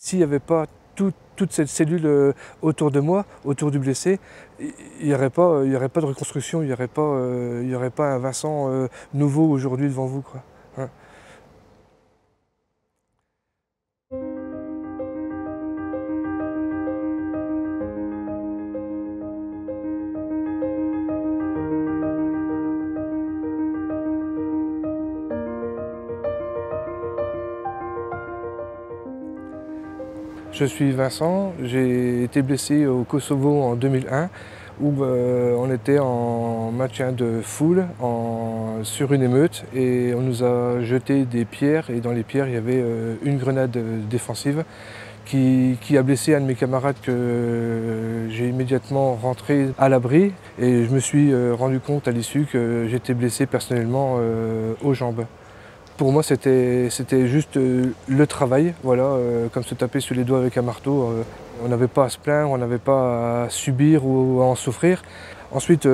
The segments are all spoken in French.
S'il n'y avait pas toute cette cellule autour de moi, autour du blessé, il n'y aurait pas de reconstruction, il n'y aurait pas un Vincent nouveau aujourd'hui devant vous, quoi. Hein. Je suis Vincent, j'ai été blessé au Kosovo en 2001 où on était en maintien de foule sur une émeute et on nous a jeté des pierres et dans les pierres il y avait une grenade défensive qui a blessé un de mes camarades que j'ai immédiatement rentré à l'abri et je me suis rendu compte à l'issue que j'étais blessé personnellement aux jambes. Pour moi, c'était juste le travail, voilà, comme se taper sur les doigts avec un marteau. On n'avait pas à se plaindre, on n'avait pas à subir ou à en souffrir. Ensuite,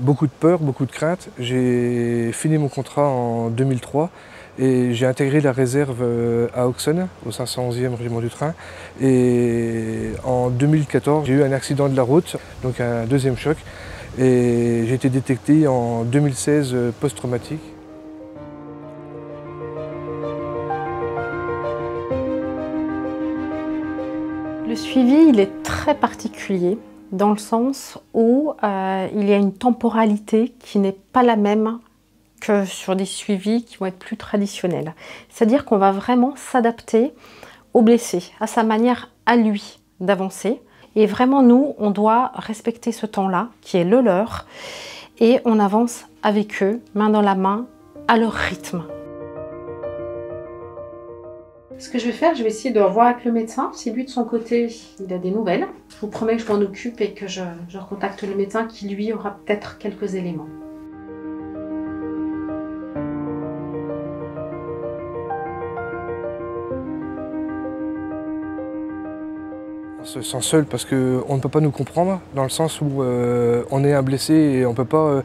beaucoup de peur, beaucoup de crainte. J'ai fini mon contrat en 2003 et j'ai intégré la réserve à Auxonne, au 511e régiment du train. Et en 2014, j'ai eu un accident de la route, donc un deuxième choc. Et j'ai été détecté en 2016 post-traumatique. Le suivi, il est très particulier dans le sens où il y a une temporalité qui n'est pas la même que sur des suivis qui vont être plus traditionnels. C'est-à-dire qu'on va vraiment s'adapter au blessé, à sa manière à lui d'avancer. Et vraiment, nous, on doit respecter ce temps-là, qui est le leur, et on avance avec eux, main dans la main, à leur rythme. Ce que je vais faire, je vais essayer de revoir avec le médecin. Si lui, de son côté, il a des nouvelles, je vous promets que je m'en occupe et que je recontacte le médecin qui, lui, aura peut-être quelques éléments. On se sent seul parce qu'on ne peut pas nous comprendre, dans le sens où on est un blessé et on peut pas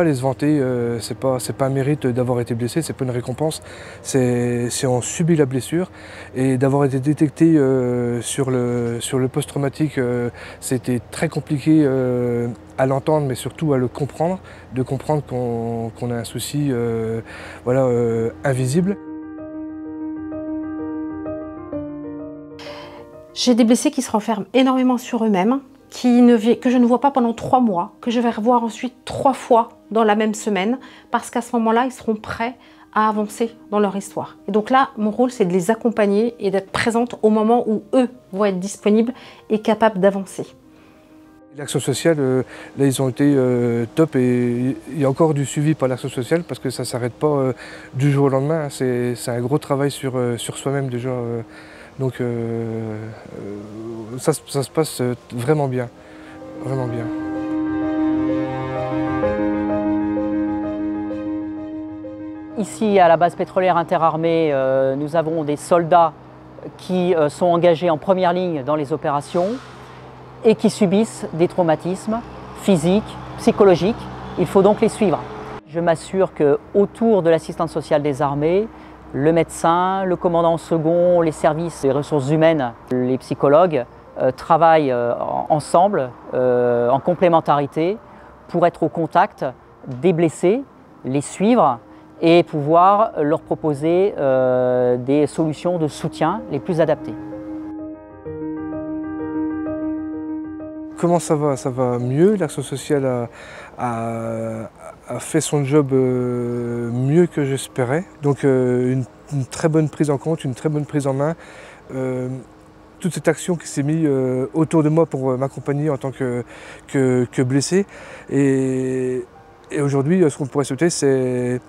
aller se vanter. C'est pas un mérite d'avoir été blessé, c'est pas une récompense. C'est on subit la blessure et d'avoir été détecté sur le post-traumatique, c'était très compliqué à l'entendre, mais surtout à le comprendre, de comprendre qu'on a un souci voilà, invisible. J'ai des blessés qui se renferment énormément sur eux-mêmes, que je ne vois pas pendant 3 mois, que je vais revoir ensuite 3 fois dans la même semaine, parce qu'à ce moment-là, ils seront prêts à avancer dans leur histoire. Et donc là, mon rôle, c'est de les accompagner et d'être présente au moment où eux vont être disponibles et capables d'avancer. L'action sociale, là, ils ont été top et il y a encore du suivi par l'action sociale parce que ça ne s'arrête pas du jour au lendemain. C'est un gros travail sur soi-même déjà. Donc ça se passe vraiment bien, vraiment bien. Ici, à la base pétrolière interarmée, nous avons des soldats qui sont engagés en première ligne dans les opérations et qui subissent des traumatismes physiques, psychologiques. Il faut donc les suivre. Je m'assure qu'autour de l'assistante sociale des armées, le médecin, le commandant second, les services des ressources humaines, les psychologues travaillent ensemble, en complémentarité, pour être au contact des blessés, les suivre et pouvoir leur proposer des solutions de soutien les plus adaptées. Comment ça va? Ça va mieux. L'action sociale a fait son job mieux que j'espérais. Donc une très bonne prise en compte, une très bonne prise en main. Toute cette action qui s'est mise autour de moi pour m'accompagner en tant que blessé. Et aujourd'hui, ce qu'on pourrait souhaiter, c'est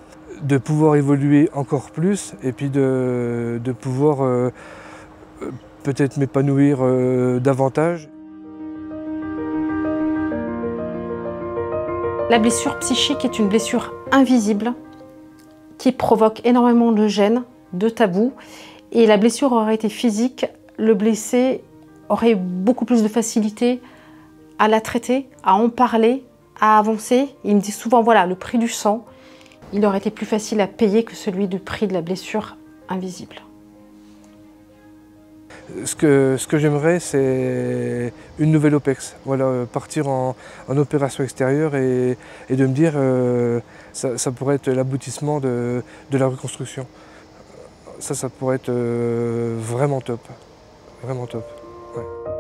de pouvoir évoluer encore plus et puis de pouvoir peut-être m'épanouir davantage. La blessure psychique est une blessure invisible qui provoque énormément de gêne, de tabous. Et la blessure aurait été physique, le blessé aurait eu beaucoup plus de facilité à la traiter, à en parler, à avancer. Il me dit souvent, voilà, le prix du sang, il aurait été plus facile à payer que celui du prix de la blessure invisible. Ce que j'aimerais, c'est une nouvelle OPEX. Voilà, partir en opération extérieure et de me dire ça pourrait être l'aboutissement de la reconstruction. Ça pourrait être vraiment top. Vraiment top. Ouais.